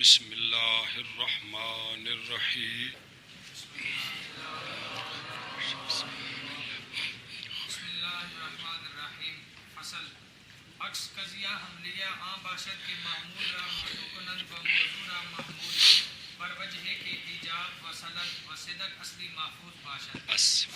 بسم اللہ الرحمن الرحیم بسم اللہ الرحمن الرحیم فصل عکس قضیہ حملیہ عام باشد کے معمول را مدعو کنند و موضوع را محمول بر وجہ کے ایجاب و سلب و صدق اصلی محفوظ باشد. بس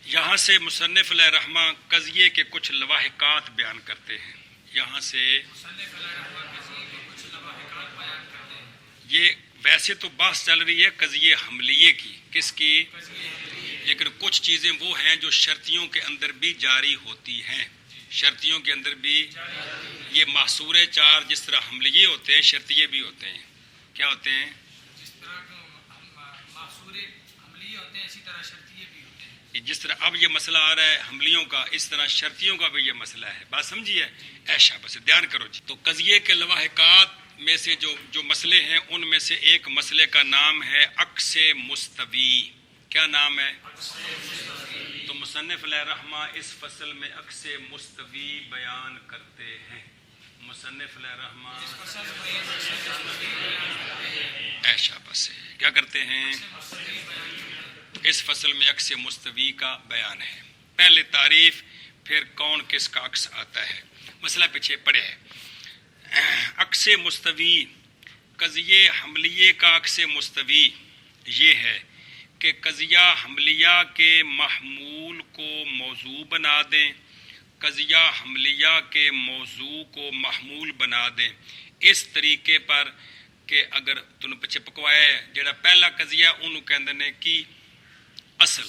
یہاں سے مصنف علیہ رحمہ قضیے کے کچھ لواحقات بیان کرتے ہیں. یہاں سے مصنف علیہ رحمہ قضیے کے کچھ لواحقات بیان کرتے ہیں. یہ ویسے تو بحث چل رہی ہے قضیے حملیے کی، کس کی؟ قضیہ حملیہ. لیکن کچھ چیزیں وہ ہیں جو شرطیوں کے اندر بھی جاری ہوتی ہیں. شرطیوں کے اندر بھی یہ محصور چار جس طرح حملیے ہوتے ہیں شرطیے بھی ہوتے ہیں. کیا ہوتے ہیں؟ جس طرح محصور حملیہ ہوتے ہیں اسی طرح شرطیے بھی ہوتے ہیں. جس طرح اب یہ مسئلہ آ رہا ہے حملیوں کا، اس طرح شرطیوں کا بھی یہ مسئلہ ہے. بات سمجھیے؟ ایشا بس دھیان کرو جی. تو قضیے کے لواحقات میں سے جو مسئلے ہیں ان میں سے ایک مسئلے کا نام ہے عکس مستوی. کیا نام ہے؟ تو مصنف علیہ رحمہ اس فصل میں عکس مستوی بیان کرتے ہیں. مصنف علیہ رحمہ ایشا بس کیا کرتے ہیں؟ اس فصل میں عکس مستوی کا بیان ہے. پہلے تعریف، پھر کون کس کا عکس آتا ہے. مسئلہ پیچھے پڑے ہے. عکس مستوی، قضیے حملیے کا عکس مستوی یہ ہے کہ قضیہ حملیہ کے محمول کو موضوع بنا دیں، قضیہ حملیہ کے موضوع کو محمول بنا دیں اس طریقے پر کہ اگر تنوں پیچھے پکوایا جڑا پہلا قضیہ انہوں کہندے نے کی اصل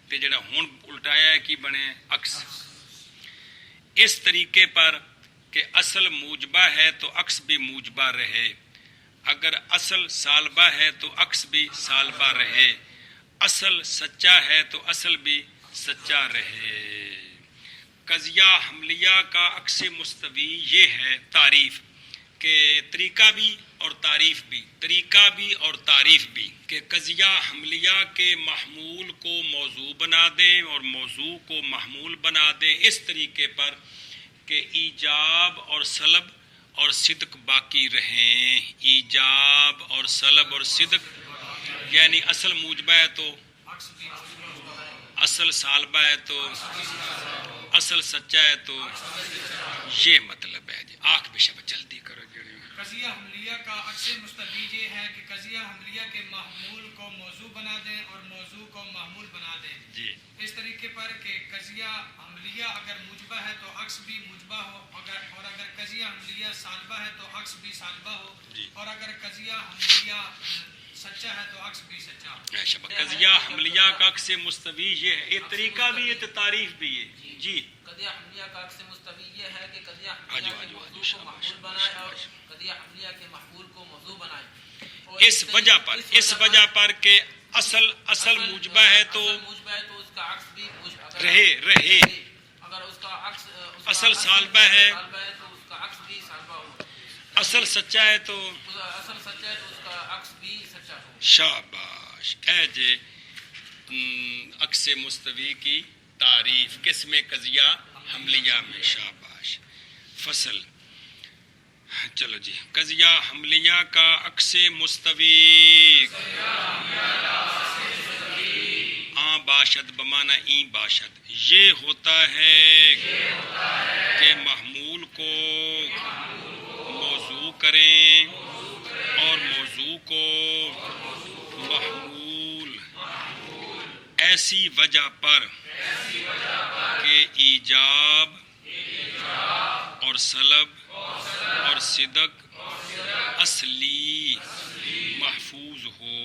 تے جڑا ہن الٹایا ہے کی بنے عکس. اس طریقے پر کہ اصل موجبہ ہے تو عکس بھی موجبہ رہے، اگر اصل سالبہ ہے تو عکس بھی سالبہ رہے، اصل سچا ہے تو اصل بھی سچا رہے. قضیہ حملیہ کا عکس مستوی یہ ہے تعریف کہ طریقہ بھی اور تعریف بھی، طریقہ بھی اور تعریف بھی، کہ قضیہ حملیہ کے محمول کو موضوع بنا دیں اور موضوع کو محمول بنا دیں اس طریقے پر کہ ایجاب اور سلب اور صدق باقی رہیں. ایجاب اور سلب اور صدق یعنی اصل موجبہ ہے تو اصل سالبہ ہے تو اصل سچا ہے تو یہ مطلب ہے جی. آنکھ بھی شب جلدی کرو جڑی. قضیہ حملیہ کا عکس مستوی یہ ہے کہ قضیہ حملیہ کے محمول کو موضوع بنا دیں اور موضوع کو محمول بنا دیں جی اس طریقے پر کہ قضیہ حملیہ اگر موجبہ ہے تو عکس بھی موجبہ ہو، اور اگر قضیہ حملیہ سالبہ ہے تو عکس بھی سالبہ ہو، اور اگر قضیہ حملیہ سچا ہے تو عکس بھی سچا ہو. قضیہ حملیہ کا عکس مستوی یہ ہے. یہ طریقہ بھی ہے تو تعریف بھی ہے. جی قضیہ حملیہ کا عکس مستوی یہ ہے کہ قضیہ حملیہ کے موضوع کو محمول بنائے اور قضیہ حملیہ کے محمول کو موضوع بنائے. اس وجہ پر کہ اصل موجبہ ہے تو اس کا عکس بھی رہے، اگر اس کا عکس اصل سالبہ ہے تو اس کا عکس بھی سالبہ ہو، اصل سچا ہے تو اصل سچا ہے تو اس کا عکس بھی سچا ہو. شاباش. اے جے عکس مستوی کی تعریف کس میں؟ قضیہ حملیہ میں. شاباش. فصل چلو جی. قضیہ حملیہ کا عکس مستوی آ باشد بمانا این باشد یہ ہوتا ہے کہ محمول کو موضوع کریں اور موضوع کو محمول ایسی وجہ پر کہ ایجاب اور سلب اور صدق اصلی محفوظ ہو.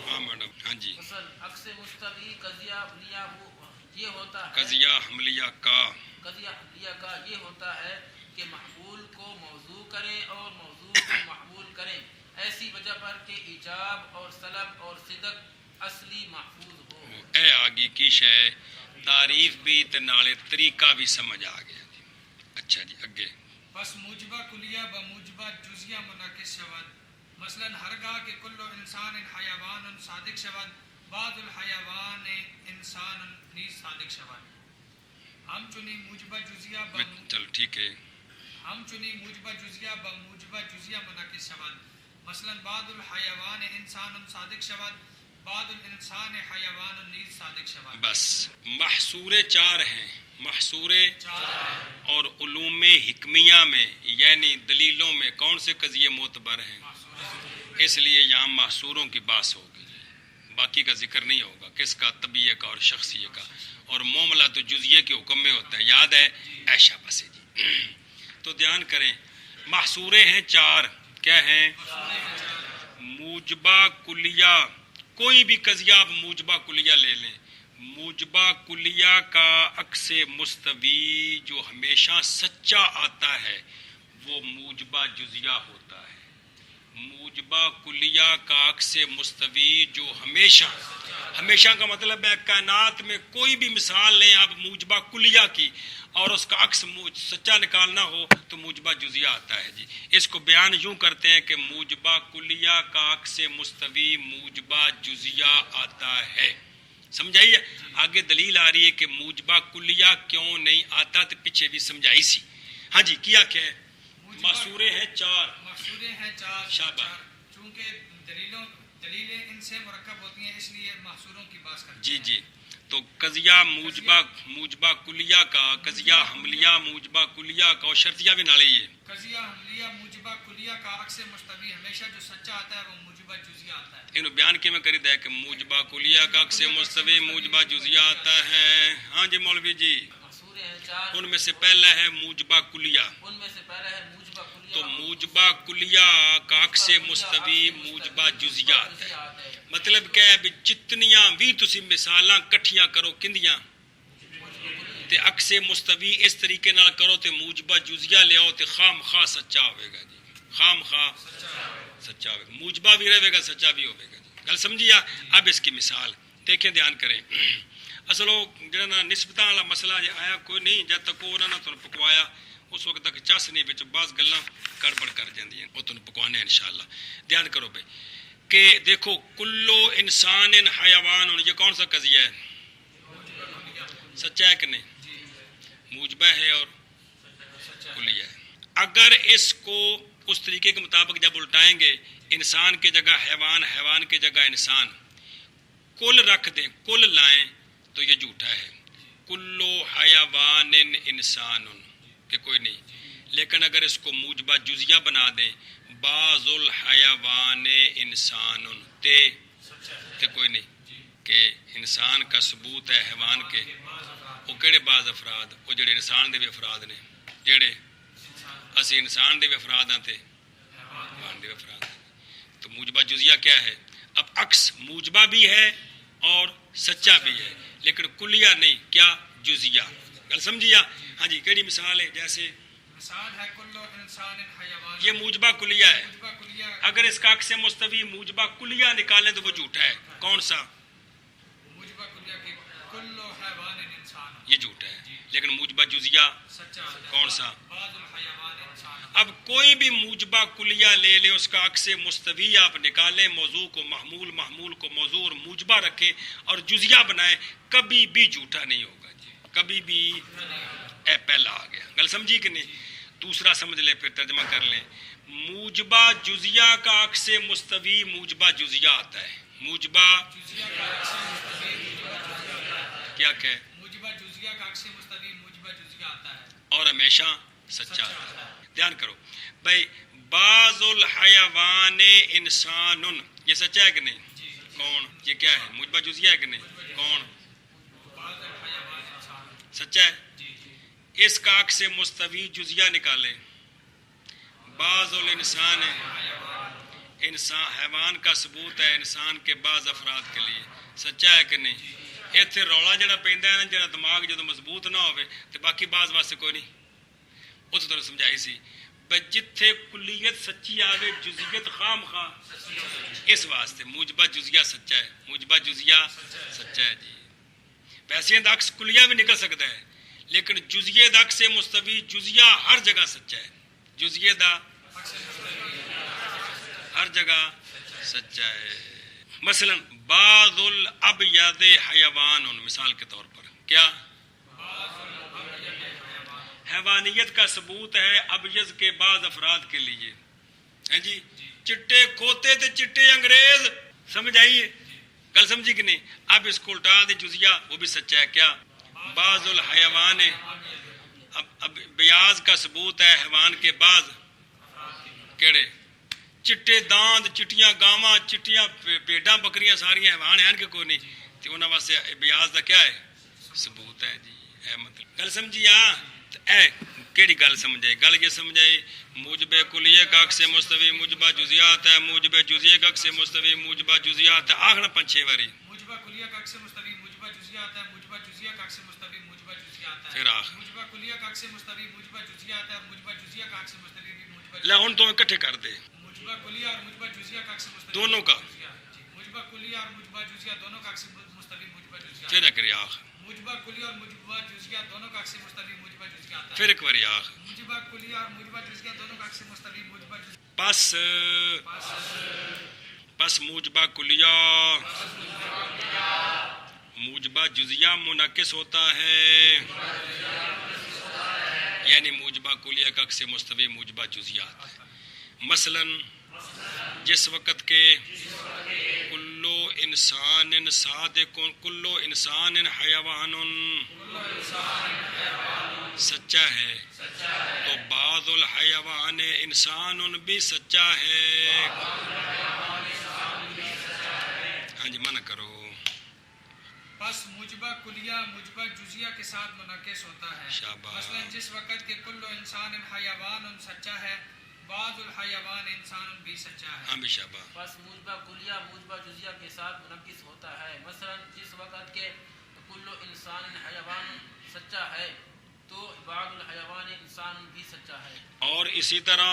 ہاں میڈم. ہاں جی. عکس مستوی قضیہ حملیہ یہ ہوتا ہے قضیہ حملیہ کا یہ ہوتا ہے کہ محمول کو موضوع کریں اور موضوع کو محمول کریں ایسی وجہ پر کہ ایجاب اور سلب اور صدق اصلی محفوظ ہو. اے آگی کی شے تعریف بھی تے نالے طریقہ بھی سمجھ آ گیا جی. اچھا جی اگے. بس موجبہ کلیہ بموجبہ جزیہ منعکس شود. مثلا ہرگاہ کہ کل انسان حیوان صادق شود بعض الحیوان انسان نیز صادق شود. ہم چنی موجبہ جزیہ چل ٹھیک ہے. همچنین موجبہ جزیہ با موجبہ جزیہ منعکس شود. مثلا بعض الحیوان انسان صادق شود، بعض الانسان حیوان نیز صادق شود. بس محصور چار ہیں، محصور اور علوم حکمیہ میں یعنی دلیلوں میں کون سے قضیے معتبر ہیں؟ اس لیے یہاں محصوروں کی بحث ہوگی، باقی کا ذکر نہیں ہوگا، کس کا؟ طبیعے کا اور شخصیے کا. اور معاملہ تو جزیے کے حکم میں ہوتا ہے، یاد ہے عائشہ بس جی. تو دھیان کریں، محصورے ہیں چار. کیا ہیں؟ موجبہ کلیہ. کوئی بھی قضیہ آپ موجبہ کلیہ لے لیں، موجبہ کلیہ کا عکس مستوی جو ہمیشہ سچا آتا ہے وہ موجبہ جزیہ ہوتا ہے. موجبہ کلیہ کا عکس مستوی جو ہمیشہ کا مطلب ہے کائنات میں کوئی بھی مثال لیں آپ موجبہ کلیہ کی اور اس کا عکس سچا نکالنا ہو تو موجبہ جزیہ آتا ہے جی. اس کو بیان یوں کرتے ہیں کہ موجبہ کلیہ کا عکس مستوی موجبہ جزیہ آتا ہے. سمجھائیے؟ آگے دلیل آ رہی ہے کہ موجبہ کلیہ کیوں نہیں آتا تو پیچھے بھی سمجھائی سی. ہاں جی، کیا کہ محصورے ہیں چار. محصورے ہیں چار. شاباش. چونکہ دلیلیں ان سے مرکب ہوتی ہیں اس لیے محصوروں کی بات کرتے جی ہیں. جی. تو قضیہ موجبہ کلیہ کا، قضیہ حملیہ موجبہ کلیہ کا اور شرطیہ بھی نہ لئیے. قضیہ حملیہ موجبہ کلیہ کا عکس مستوی ہمیشہ جو سچا آتا ہے وہ موجبہ جزیہ آتا ہے. انہوں بیان کے میں کری دیا کہ موجبہ کلیہ کا عکس مستوی موجبہ جزیہ آتا ہے. ہاں جی مولوی جی. محصورے ہیں چار. ان میں سے پہلا ہے موجبہ کلیہ. ان میں سے پہلا ہے موجبہ کلیہ. تو موجبہ کلیہ کا عکس مستوی موجبہ جزیہ آتا ہے. مطلب کیا ہے بھی جتنیاں بھی تسی مثالاں کٹھیاں کرو کندیاں تے عکس مستوی اس طریقے نال کرو تے موجبہ جزیہ لے آؤ تے خام خواہ سچا ہوئے گا جی. خام خواہ سچا ہوئے گا، موجبہ بھی رہے گا سچا بھی ہوئے گا جی. گل سمجھیا؟ اب اس کی مثال دیکھیں، دھیان کریں. اصلو جڑا نا نسبتاں والا مسئلہ جے آیا کوئی نہیں جد تک وہ نہ تھانوں پکوایا اس وقت تک چس نہیں وچ بعض گلاں گڑبڑ کر جاندیاں، وہ تھانوں پکوانے انشاءاللہ. دھیان کرو بھائی کہ دیکھو کلو انسان حیوان، یہ کون سا قضیہ ہے؟ سچا ہے کہ نہیں؟ موجبہ ہے اور کلیہ ہے. اگر اس کو اس طریقے کے مطابق جب الٹائیں گے، انسان کے جگہ حیوان، حیوان کے جگہ انسان، کل رکھ دیں، کل لائیں تو یہ جھوٹا ہے. کلو حیوان انسان کہ کوئی نہیں. لیکن اگر اس کو موجبہ جزیہ بنا دیں، بعض الحیوان انسان تے کوئی نہیں، کہ انسان کا ثبوت ہے حیوان کے. وہ کہڑے بعض افراد؟ وہ جڑے انسان دے بھی افراد نے، جڑے اسی انسان دے بھی افراد ہیں تے حیوان دے بھی افراد ہیں. تو موجبہ جزیہ کیا ہے؟ اب عکس موجبہ بھی ہے اور سچا بھی ہے لیکن کلیہ نہیں. کیا؟ جزیہ. گل سمجھیا؟ ہاں جی. کیڑی مثال ہے؟ جیسے مثال ہے کلو انسان حیوان، یہ موجبہ کلیہ ہے. موجبہ کلیہ. اگر اس کا عکس مستوی موجبہ کلیہ نکالیں تو وہ جھوٹا ہے. کون سا؟ موجبہ کلیہ کی کلو حیوان انسان، یہ جھوٹا ہے. لیکن موجبہ جزیہ سچا آتا ہے. کون سا؟ بعض الحیوان انسان. اب کوئی بھی موجبہ کلیہ لے لیں، اس کا عکس مستوی آپ نکالیں، موضوع کو محمول، محمول کو موضوع اور موجبہ رکھیں اور جزیہ بنائیں، کبھی بھی جھوٹا نہیں ہوگا جی. کبھی بھی اے پہلا آ گیا. گل سمجھی کہ نہیں؟ دوسرا سمجھ لیں، پھر ترجمہ کر لیں. موجبہ جزیہ کا عکس مستوی موجبہ جزیہ آتا ہے. موجبہ کیا کہ موجبہ جزیہ کا عکس مستوی موجبہ جزیہ آتا ہے اور ہمیشہ سچا آتا ہے. دھیان کرو بھائی، بعض الحیوان انسان، یہ سچا ہے کہ نہیں؟ کون؟ یہ کیا ہے؟ موجبہ جزیہ ہے کہ نہیں؟ کون؟ بعض الحیوان انسان. سچا ہے. اس کا عکس مستوی جزیہ نکالیں. بعض الانسان ہے، انسان حیوان کا ثبوت ہے انسان کے بعض افراد کے لیے. سچا ہے کہ نہیں؟ اتنے رولا جڑا پیندا ہے نا، جڑا دماغ جدو مضبوط نہ ہوئے تو باقی بعض واسطے کوئی نہیں. وہ تو تمہیں سمجھائی سی جتھے کلیت سچی آوے جزیت خام خواہ، اس واسطے موجبہ جزیہ سچا ہے. موجبہ جزیہ سچا ہے جی. ویسے دا عکس کلیہ بھی نکل سکتا ہے لیکن جزیے دا عکس مستوی جزیہ ہر جگہ سچا ہے. جزیے دا ہر جگہ سچا ہے. مثلا بعض الابیض حیوان، مثال کے طور پر کیا؟ حیوانیت کا ثبوت ہے ابیض کے بعض افراد کے لیے. ہیں جی چٹے کھوتے تے چٹے انگریز, سمجھ آئیے گل سمجھی کہ نہیں. اب اس کو الٹا دے جزیہ, وہ بھی سچا ہے. کیا بعض الحیوان, اب بیاض کا ثبوت ہے حیوان کے بعض کیڑے چٹے داند, چٹیاں گاواں, چٹیاں بھیڈاں بکریاں ساریاں حیوان ہیں کہ کوئی نہیں, تو انہاں واسطے بیاض دا کیا ہے ثبوت ہے جی. اے مطلب گل سمجھی اے کیڑی گل سمجھے, گل یہ سمجھے موجب کلیہ کا عکس مستوی موجبہ جزیات ہے, موجب جزیہ کا عکس مستوی موجبہ جزیات ہے. آخنا 5-6 باری موجبہ کلیہ کا عکس مستوی موجبہ جزیات ہے, موجبہ جزیہ کا عکس مستوی موجبہ جزیات ہے. پھر آخر موجبہ کلیہ کا عکس مستوی موجبہ جزیات ہے, موجبہ جزیہ کا عکس مستوی موجبہ لے ہن تو اکٹھے کر دے موجبہ کلیہ اور موجبہ جزیہ کا عکس مستوی دونوں کا. موجبہ کلیہ اور موجبہ جزیہ دونوں کا عکس مستوی موجبہ جزیات. پھر ایک باری آخر, موجبہ کلیہ اور موجبہ جزیہ دونوں کا عکس مستوی موجبہ جزیات ہے. پھر ایک باری آخر. موجبہ کلیہ اور موجبہ جزیہ دونوں کا عکس مستوی موجبہ جزیہ. پس موجبہ کلیہ موجبہ جزیہ منعکس ہوتا ہے, یعنی موجبہ کلیہ کا عکس مستوی موجبہ جزیات. مثلا جس وقت کے کلو انسان صادق, کلو انسان حیوان سچا ہے, تو بعض الحیوان انسان بھی سچا ہے. ہاں جی منع کرو. پس موجبہ کلیہ موجبہ جزیہ کے ساتھ منعکس ہوتا ہے. شاباش. مثلا جس وقت کہ کل انسان حیوان سچا ہے, بعض الحیوان انسان بھی سچا ہے. ہاں بھی شاباش. پس موجبہ کلیہ موجبہ جزیہ کے ساتھ منعکس ہوتا ہے. مثلا جس وقت کے کل انسان حیوان سچا ہے, تو بعض الحیوان انسان بھی سچا ہے. اور اسی طرح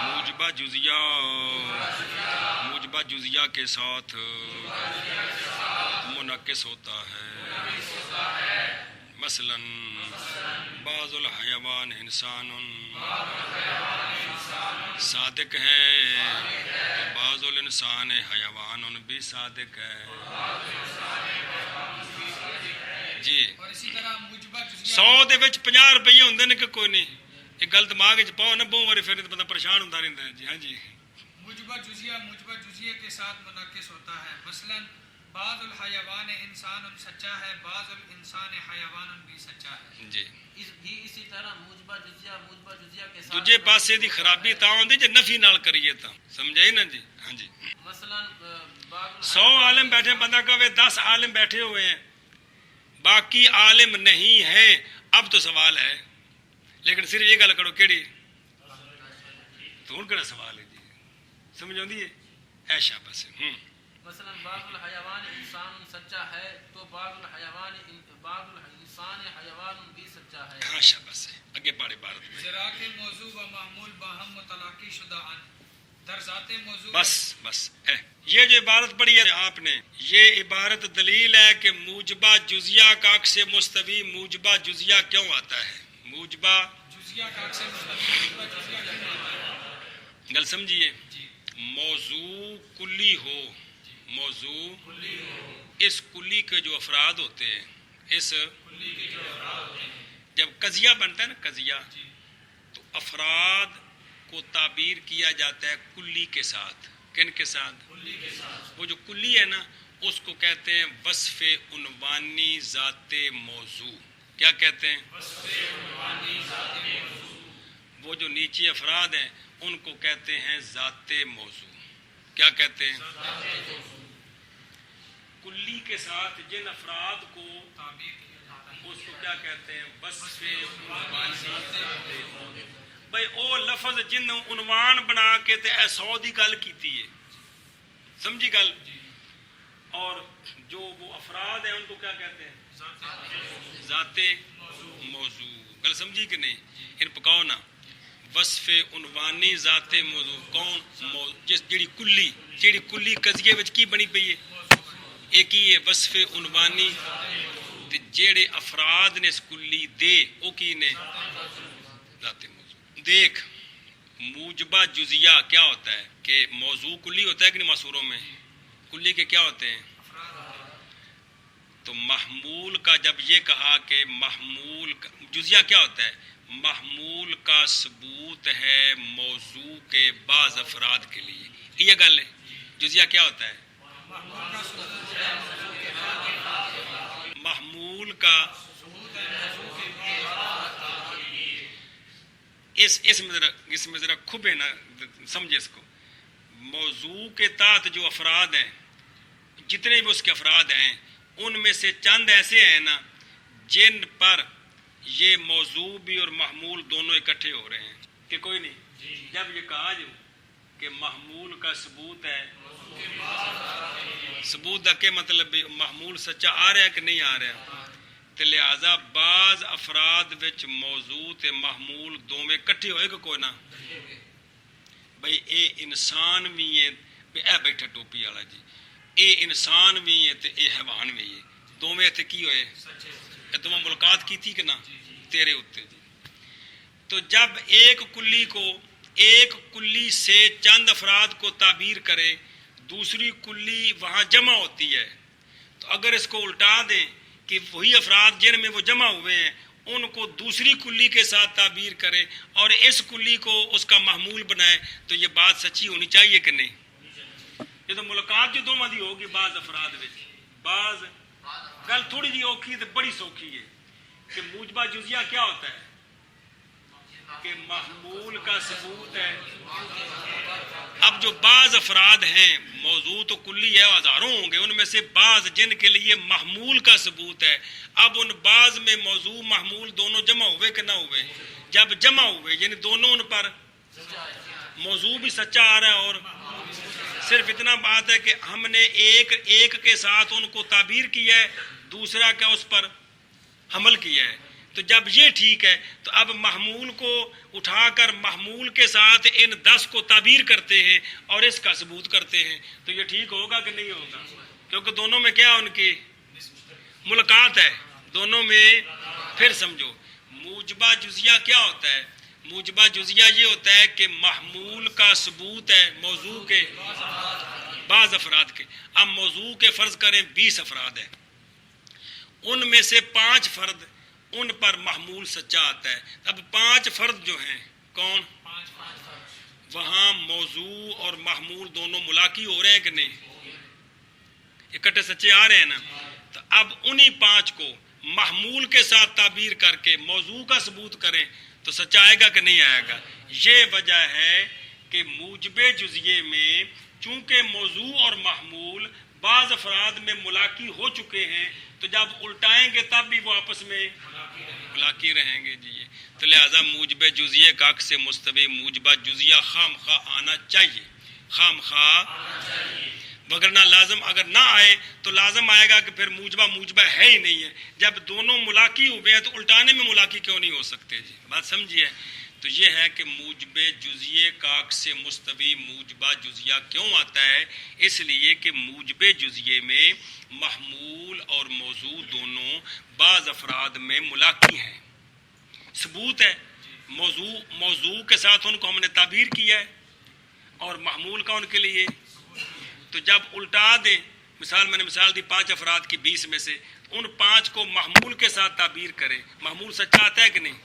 موجبہ جزیہ موجبہ جزیہ کے ساتھ منعکس ہوتا ہے. مثلا بعض الحیوان انسان صادق ہے, تو بعض الانسان حیوان بھی صادق ہے. جی اور اسی طرح موجبہ جزیہ 100 دے وچ 50 روپے ہوندے نے کہ کوئی نہیں, یہ گل دماغ وچ پاؤ نہ بہت واری پھر بندہ پریشان ہوندا رہندا ہے. جی ہاں جی موجبہ جزیہ کے ساتھ منعکس ہوتا ہے. مثلا بعض الحیوان انسان سچا ہے, بعض الانسان حیوان بھی سچا ہے. جی اسی طرح موجبہ جزیہ کے ساتھ دوجے پاسے دی خرابی تاں ہوندی جے نفی نال کریے تاں, سمجھائی نا جی. ہاں جی مثلا 100 عالم بیٹھے, بندہ کہے 10 عالم بیٹھے ہوئے ہیں, باقی عالم نہیں ہے, اب تو سوال ہے, لیکن صرف یہ گل کرو کیڑی, تو ان کا سوال ہے جی, سمجھ آتی ہے ایشا بس. مثلا بعض الحیوان انسان سچا ہے, تو بعض الانسان حیوان بھی سچا ہے. ہاں شاباش ہے. اگے پڑھے عبارت میں ذرا کے موضوع و معمول باہم متلاقی شدہ ان در ذات موضوع. بس یہ جو عبارت پڑھی ہے آپ نے, یہ عبارت دلیل ہے کہ موجبہ جزیہ کا عکس مستوی موجبہ جزیہ کیوں آتا ہے. موجبہ جزیہ کا عکس مستوی موجبہ جزیہ کیوں آتا ہے. گل سمجھیے, موضوع کلی ہو, موضوع اس کلی کے جو افراد ہوتے ہیں, اس جب قضیہ بنتا ہے نا قضیہ, تو افراد کو تعبیر کیا جاتا ہے کلی کے ساتھ. کن کے ساتھ؟ وہ جو کلی ہے نا, اس کو کہتے ہیں وصف عنوانی ذات موضوع. کیا کہتے ہیں؟ وہ جو نیچے افراد ہیں ان کو کہتے ہیں ذات موضوع. کیا کہتے ہیں؟ کلی کے ساتھ جن افراد کو تعبیر کیا جاتا ہے اس کو کیا کہتے ہیں؟ وصف عنوانی. بھئی او لفظ جن عنوان بنا کے تے 100 دی گل کیتی ہے, سمجھی گل. اور جو وہ افراد ہیں ان کو کیا کہتے ہیں؟ ذات موضوع. گل سمجھی کہ نہیں؟ ان پکاؤ نا, وصف عنوانی ذات موضوع کون؟ جس جیڑی کلی قضیے وچ کی بنی پئی ہے, ایک ہی ہے وصف عنوانی, تے جیڑے افراد نے اس کلی دے او کی نے ذات موضوع. دیکھ موجبہ جزیہ کیا ہوتا ہے کہ موضوع کلی ہوتا ہے کہ نہیں محصوروں میں, کلی کے کیا ہوتے ہیں؟ تو محمول کا جب یہ کہا کہ محمول جزیہ کیا ہوتا ہے؟ محمول کا ثبوت ہے موضوع کے بعض افراد کے لیے. یہ گل ہے. جزیہ کیا ہوتا ہے؟ محمول کا اس میں ذرا کھبے نا سمجھے اس کو. موضوع کے تحت جو افراد ہیں جتنے بھی اس کے افراد ہیں ان میں سے چند ایسے ہیں نا جن پر یہ موضوع بھی اور محمول دونوں اکٹھے ہو رہے ہیں کہ کوئی نہیں. جب یہ کہا جو کہ محمول کا ثبوت ہے, ثبوت کا کیا مطلب محمول سچا آ رہا ہے کہ نہیں آ رہا, تو لہذا بعض افراد وچ موضوع تے محمول دونوں اکٹھے ہوئے کہ کوئی نہ بھئی اے انسان بھی ہے, اے بیٹھا ٹوپی والا جی, اے انسان بھی ہے تے اے حیوان بھی ہے, دونوں تے کی ہوئے تمہیں ملاقات کی تھی کہ نہ تیرے اتے جی. تو جب ایک کلی سے چند افراد کو تعبیر کرے دوسری کلی وہاں جمع ہوتی ہے, تو اگر اس کو الٹا دیں کہ وہی افراد جن میں وہ جمع ہوئے ہیں ان کو دوسری کلی کے ساتھ تعبیر کرے اور اس کلی کو اس کا محمول بنائے, تو یہ بات سچی ہونی چاہیے کہ نہیں؟ یہ تو ملاقات جو دونوں دی ہوگی بعض افراد میں. بعض گل تھوڑی جی اوکھی تو بڑی سوکھی ہے کہ موجبہ جزیہ کیا ہوتا ہے کہ محمول کا ثبوت ہے. اب جو بعض افراد ہیں موضوع تو کلی ہے, ہزاروں ہوں گے, ان میں سے بعض جن کے لیے محمول کا ثبوت ہے, اب ان بعض میں موضوع محمول دونوں جمع ہوئے کہ نہ ہوئے؟ جب جمع ہوئے یعنی دونوں ان پر موضوع بھی سچا آ رہا ہے اور صرف اتنا بات ہے کہ ہم نے ایک کے ساتھ ان کو تعبیر کیا ہے, دوسرا کا اس پر حمل کیا ہے. تو جب یہ ٹھیک ہے تو اب محمول کو اٹھا کر محمول کے ساتھ ان 10 کو تعبیر کرتے ہیں اور اس کا ثبوت کرتے ہیں, تو یہ ٹھیک ہوگا کہ نہیں ہوگا؟ کیونکہ دونوں میں کیا ان کی ملاقات ہے دونوں میں. پھر سمجھو موجبہ جزیہ کیا ہوتا ہے؟ موجبہ جزیہ یہ ہوتا ہے کہ محمول کا ثبوت ہے موضوع کے بعض افراد کے. اب موضوع کے فرض کریں 20 افراد ہیں, ان میں سے 5 فرد ان پر محمول سچا آتا ہے. اب 5 فرد جو ہیں کون؟ وہاں موضوع اور محمول دونوں ملاقی ہو رہے ہیں کہ نہیں؟ اکٹھے سچے آ رہے ہیں نا. تو اب انہی 5 کو محمول کے ساتھ تعبیر کر کے موضوع کا ثبوت کریں تو سچا آئے گا کہ نہیں آئے گا؟ یہ وجہ ہے کہ موجب جزیے میں چونکہ موضوع اور محمول بعض افراد میں ملاقی ہو چکے ہیں, تو جب الٹائیں گے تب بھی وہ آپس میں ملاقی رہیں گے جی. تو لہذا موجب جزیے کا عکس مستوی موجبہ جزیہ خام خواہ آنا چاہیے, خام خواہ, وگرنہ لازم اگر نہ آئے تو لازم آئے گا کہ پھر موجبہ ہے ہی نہیں ہے. جب دونوں ملاقی ہوئے ہیں تو الٹانے میں ملاقی کیوں نہیں ہو سکتے جی؟ بات سمجھیے. تو یہ ہے کہ موجب جزیے کا عکس مستوی موجبہ جزیہ کیوں آتا ہے؟ اس لیے کہ موجب جزیے میں محمول اور موضوع دونوں بعض افراد میں ملاقی ہیں, ثبوت ہے موضوع کے ساتھ ان کو ہم نے تعبیر کیا ہے اور محمول کا ان کے لیے. تو جب الٹا دیں, میں نے مثال دی 5 افراد کی 20 میں سے, ان 5 کو محمول کے ساتھ تعبیر کریں, محمول سچا آتا ہے کہ نہیں؟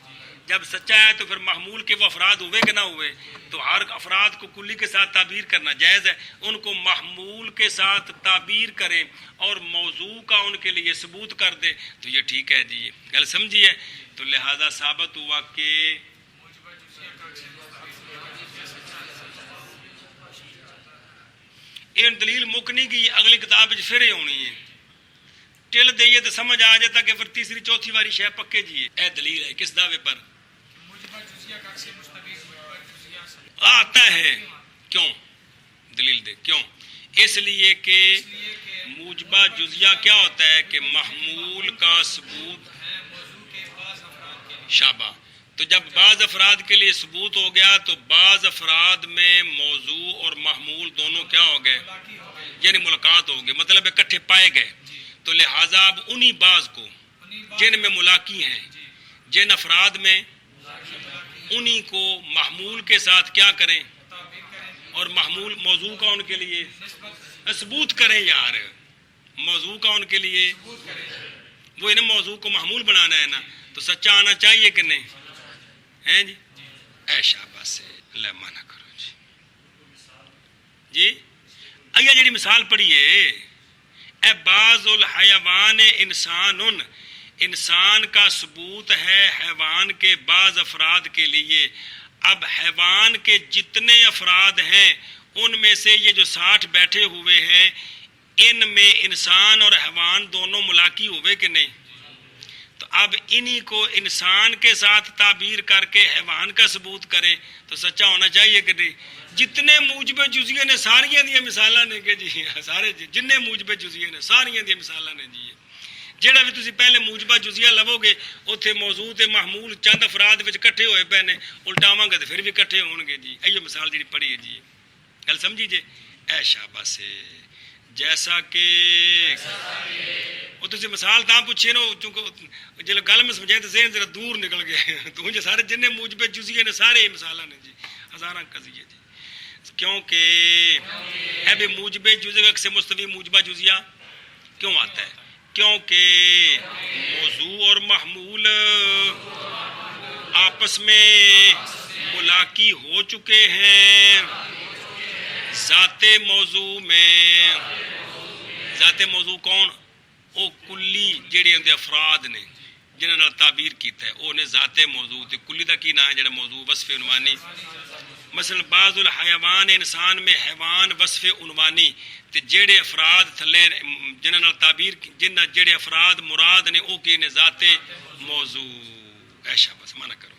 جب سچا ہے تو پھر محمول کے وہ افراد ہوئے کہ نہ ہوئے؟ تو ہر افراد کو کلی کے ساتھ تعبیر کرنا جائز ہے. ان کو محمول کے ساتھ تعبیر کریں اور موضوع کا ان کے لیے ثبوت کر دے تو یہ ٹھیک ہے جی. گل سمجھیے. تو لہذا ثابت ہوا کہ ان دلیل مکنی کی اگلی کتاب پھر ہی ہونی ہے. ٹل دئیے تو سمجھ آ جاتا کہ پھر تیسری چوتھی واری شے پکے جی. اے دلیل ہے کس دعوے پر آتا ہے؟ کیوں؟ دلیل دے کیوں؟ اس لیے کہ موجبہ جزیہ کیا ہوتا ہے کہ محمول کا ثبوت شابہ. تو جب بعض افراد کے لیے ثبوت ہو گیا تو بعض افراد میں موضوع اور محمول دونوں کیا ہو گئے؟ یعنی ملاقات ہو گئی, مطلب اکٹھے پائے گئے. تو لہٰذا اب انہی بعض کو جن میں ملاقی ہیں, جن افراد میں, انہی کو محمول کے ساتھ کیا کریں اور محمول موضوع کا ان کے لیے ثبوت کریں. یار موضوع کا ان کے لیے وہ انہیں موضوع کو محمول بنانا ہے نا. تو سچا آنا چاہیے کہ نہیں ہیں جی؟ اے شاباش سے اللہ مانا کرو جی جی ایا جڑی مثال پڑھیے اے بعض الحیوان انسان کا ثبوت ہے حیوان کے بعض افراد کے لیے. اب حیوان کے جتنے افراد ہیں ان میں سے یہ جو 60 بیٹھے ہوئے ہیں ان میں انسان اور حیوان دونوں ملاقی ہوئے کہ نہیں؟ تو اب انہی کو انسان کے ساتھ تعبیر کر کے حیوان کا ثبوت کریں تو سچا ہونا چاہیے کہ نہیں؟ جتنے موجب جزیے نے ساریاں دیا مثالاں نے کہ جی سارے جن موجب جزیے نے ساریاں دیا مثالاں نے جی. جہاں بھی تسی پہلے موجبہ جزیہ لو گے اتنے موضوع تے محمول چند افراد وچ کٹھے ہوئے پے نے الٹاواں گے تو پھر بھی کٹھے ہون گے جی. ایو مثال جی پڑھی ہے جی گل سمجھی جی. اے شاباش سے جیسا کہ وہ تسی مثال تاں پوچھے نا چونکہ جلے گل میں سمجھائیں تو ذہن ذرا دور نکل گئے تو جو سارے جن موجب جزیے نے سارے ہی مثالاں نے جی ہزاراں قضیے جی. کیونکہ ہے بھی موجب جزیہ سے مستوی موجبہ جزیہ کیوں آتا ہے؟ کیونکہ موضوع اور محمول آپس میں ملاقی ہو چکے ہیں ذات موضوع میں. ذات موضوع کون؟ او کلی جڑے اندے افراد نے جنہاں نال تعبیر کیتا ہے او نے ذات موضوع. تے کلی دا کی نام ہے جڑا موضوع وصف عنوانی. مثلا بعض الحیوان انسان میں حیوان وصف عنوانی تے جڑے افراد تھلے جنہاں نال تعبیر جنہاں جڑے افراد مراد نے او کی نے ذات موضوع. ایشا بس مانا کرو.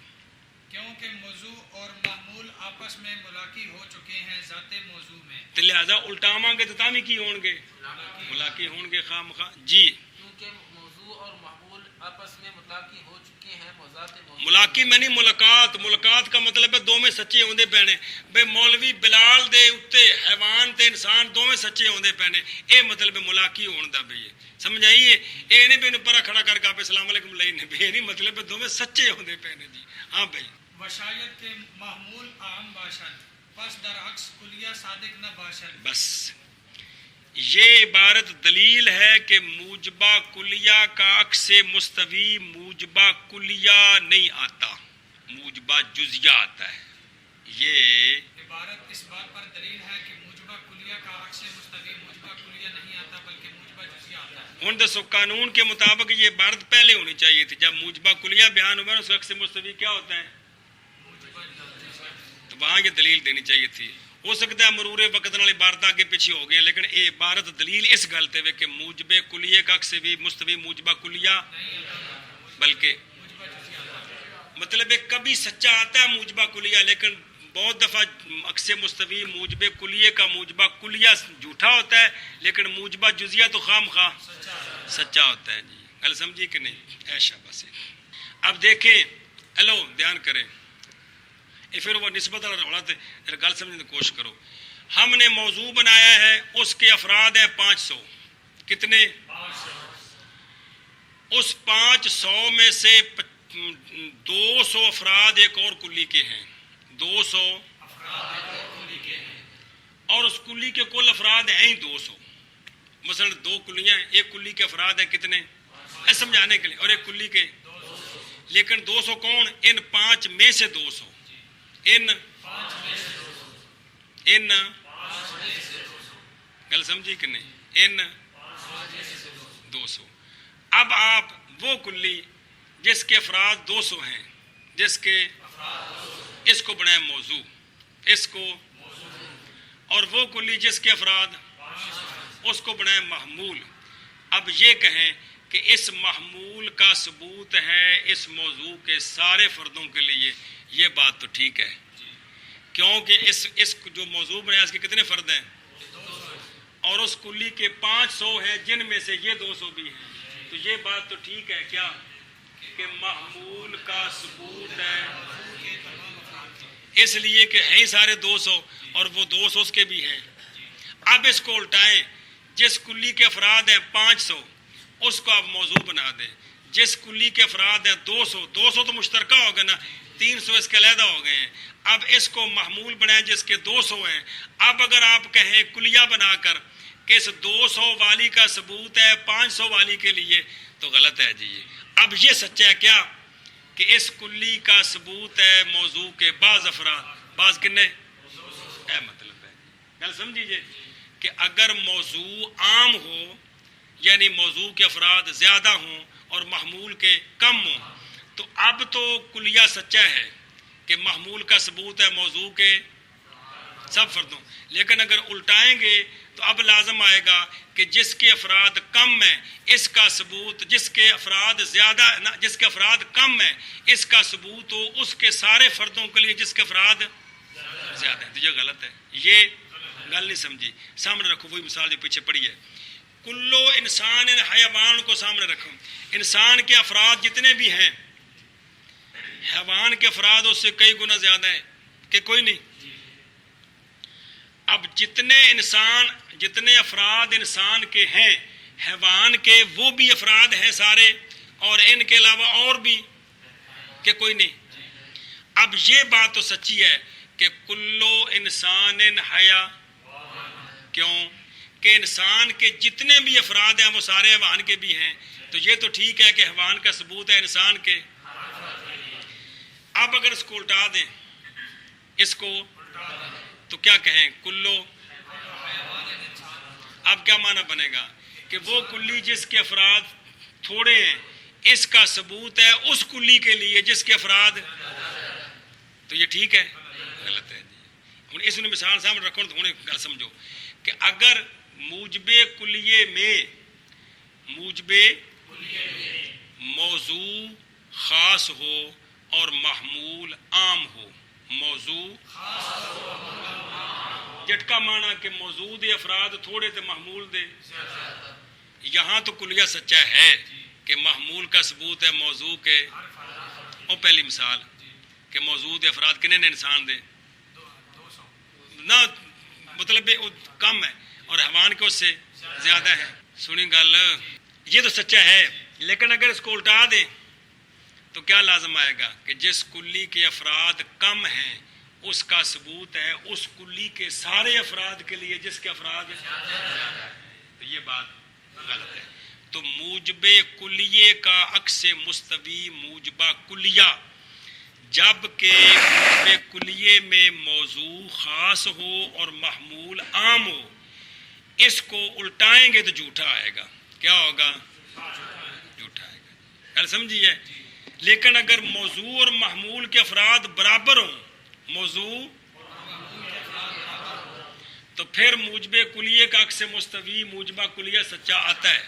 کیونکہ موضوع اور معمول آپس میں ملاقی ہو چکے ہیں ذات موضوع میں. تے لہذا الٹاواں گے تو تاں کی ہون گے ملاقی ہون گے خام خواہ جی. کیونکہ موضوع اور معمول آپس میں ملاقی ہو چکے ہیں ذات موضوع. ملاقی میں نہیں ملاقات کا مطلب ہے دوویں سچے ہوندے پینے. بے مولوی بلال دے اتے حیوان تے انسان دوویں سچے ہوندے پینے اے مطلب ہے ملاقی ہون دا بھئی سمجھ آئیے. اے نہیں بے پرا کھڑا کر کے آپ السلام علیکم لئی نہیں بے نہیں مطلب ہے دوویں سچے ہوندے پینے جی. ہاں بھئی وشایت کے محمول عام باشد پس در عکس کلیہ صادق نہ باشد. بس یہ عبارت دلیل ہے کہ موجبہ کلیہ کا عکس مستوی موجبہ کلیہ نہیں آتا موجبہ جزیہ آتا ہے. یہ عبارت اس بات پر دلیل ہے کہ موجبہ کلیہ کا عکس مستوی موجبہ کلیہ نہیں آتا بلکہ موجبہ جزیہ آتا ہے. ہن دسو قانون کے مطابق یہ عبارت پہلے ہونی چاہیے تھی. جب موجبہ کلیہ بیان ہوا اس کا عکس مستوی کیا ہوتا ہے؟ تو وہاں یہ دلیل دینی چاہیے تھی. ہو سکتا ہے مرور وقت نال عبارت آگے پیچھے ہو گئے لیکن یہ عبارت دلیل اس گل تے کہ موجب کلیہ کا عکس بھی مستوی موجبہ کلیہ بلکہ مطلب کبھی سچا آتا ہے موجبہ کلیہ لیکن بہت دفعہ عکس مستوی موجب کلیہ کا موجبہ کلیہ جھوٹا ہوتا ہے لیکن موجبہ جزیہ تو خام خواہ سچا ہوتا ہے جی. گل سمجھی کہ نہیں؟ ایشا بس. اب دیکھیں ہلو دھیان کریں یہ پھر وہ نسبت والا رولا تھے گل سمجھنے کی کوشش کرو. ہم نے موضوع بنایا ہے اس کے افراد ہیں 500 کتنے؟ اس 500 میں سے 200 افراد ایک اور کلی کے ہیں 200 اور اس کلی کے کل افراد ہیں ہی 200. مثلا 2 کلیاں ہیں ایک کلی کے افراد ہیں کتنے سمجھانے کے لیے اور ایک کلی کے لیکن 200 کون؟ ان 5 میں سے 200 ان گل سمجھی کہ نہیں؟ ان 200. اب آپ وہ کلی جس کے افراد 200 ہیں جس کے اس کو بنائیں موضوع اس کو اور وہ کلی جس کے افراد اس کو بنائیں محمول. اب یہ کہیں کہ اس محمول کا ثبوت ہے اس موضوع کے سارے فردوں کے لیے یہ بات تو ٹھیک ہے کیونکہ اس جو موضوع بنایا اس کے کتنے فرد ہیں اور اس کلی کے 500 ہیں جن میں سے یہ 200 بھی ہیں تو یہ بات تو ٹھیک ہے کیا کہ محمول کا ثبوت ہے اس لیے کہ ہیں سارے 200 اور وہ 200 اس کے بھی ہیں. اب اس کو الٹائیں جس کلی کے افراد ہیں 500 اس کو آپ موضوع بنا دیں جس کلی کے افراد ہیں 200 تو مشترکہ ہوگا نا 300 اس کے علیحدہ ہو گئے ہیں. اب اس کو محمول بنائیں جس کے 200 ہیں. اب اگر آپ کہیں کلیہ بنا کر کہ اس 200 والی کا ثبوت ہے 500 والی کے لیے تو غلط ہے جی. اب یہ سچا ہے کیا کہ اس کلی کا ثبوت ہے موضوع کے بعض افراد، بعض کنے اے مطلب ہے گل سمجھیے کہ اگر موضوع عام ہو یعنی موضوع کے افراد زیادہ ہوں اور محمول کے کم ہوں تو اب تو کلیہ سچا ہے کہ محمول کا ثبوت ہے موضوع کے سب فردوں، لیکن اگر الٹائیں گے تو اب لازم آئے گا کہ جس کے افراد کم ہیں اس کا ثبوت، جس کے افراد زیادہ جس کے افراد کم ہیں اس کا ثبوت ہو اس کے سارے فردوں کے لیے جس کے افراد زیادہ ہیں. تو یہ غلط ہے، یہ گل نہیں سمجھی. سامنے رکھو وہی مثال جو پیچھے پڑی ہے، کلو انسان حیوان کو سامنے رکھو. انسان کے افراد جتنے بھی ہیں حیوان کے افراد اس سے کئی گنا زیادہ ہیں کہ کوئی نہیں. اب جتنے افراد انسان کے ہیں حیوان کے وہ بھی افراد ہیں سارے اور ان کے علاوہ اور بھی کہ کوئی نہیں. اب یہ بات تو سچی ہے کہ کلو انسان حیا، کیوں کہ انسان کے جتنے بھی افراد ہیں وہ سارے حیوان کے بھی ہیں. تو یہ تو ٹھیک ہے کہ حیوان کا ثبوت ہے انسان کے. اب اگر اس کو الٹا دیں، اس کو تو کیا کہیں کلو، اب کیا معنی بنے گا کہ وہ کلی جس کے افراد تھوڑے ہیں اس کا ثبوت ہے اس کلی کے لیے جس کے افراد، تو یہ ٹھیک ہے غلط ہے. ہوں اس نے مثال سامنے رکھو تو ہوں گل سمجھو کہ اگر موجب کلیے میں موضوع خاص ہو اور محمول عام ہو، موضوع جٹکا معنی کہ موضوع دے افراد تھوڑے تے محمول دے، یہاں تو کلیہ سچا ہے کہ محمول کا ثبوت ہے موضوع کے. اور پہلی مثال کہ موضوع دے افراد کنے نے انسان دے نہ مطلب کم ہے اور حیوان کے اس سے زیادہ ہے. سنی گل، یہ تو سچا ہے، لیکن اگر اس کو الٹا دیں تو کیا لازم آئے گا کہ جس کلی کے افراد کم ہیں اس کا ثبوت ہے اس کلی کے سارے افراد کے لیے جس کے افراد، تو یہ بات غلط ہے. تو موجب کلیے کا عکس مستوی موجبہ کلیہ، جب کہ موجب کلیے میں موضوع خاص ہو اور محمول عام ہو اس کو الٹائیں گے تو جھوٹا آئے گا. کیا ہوگا؟ جھوٹا آئے گا. سمجھیے. لیکن اگر موضوع اور محمول کے افراد برابر ہوں، موضوع تو پھر موجب کلیے کا عکس مستوی موجبہ کلیہ سچا آتا ہے.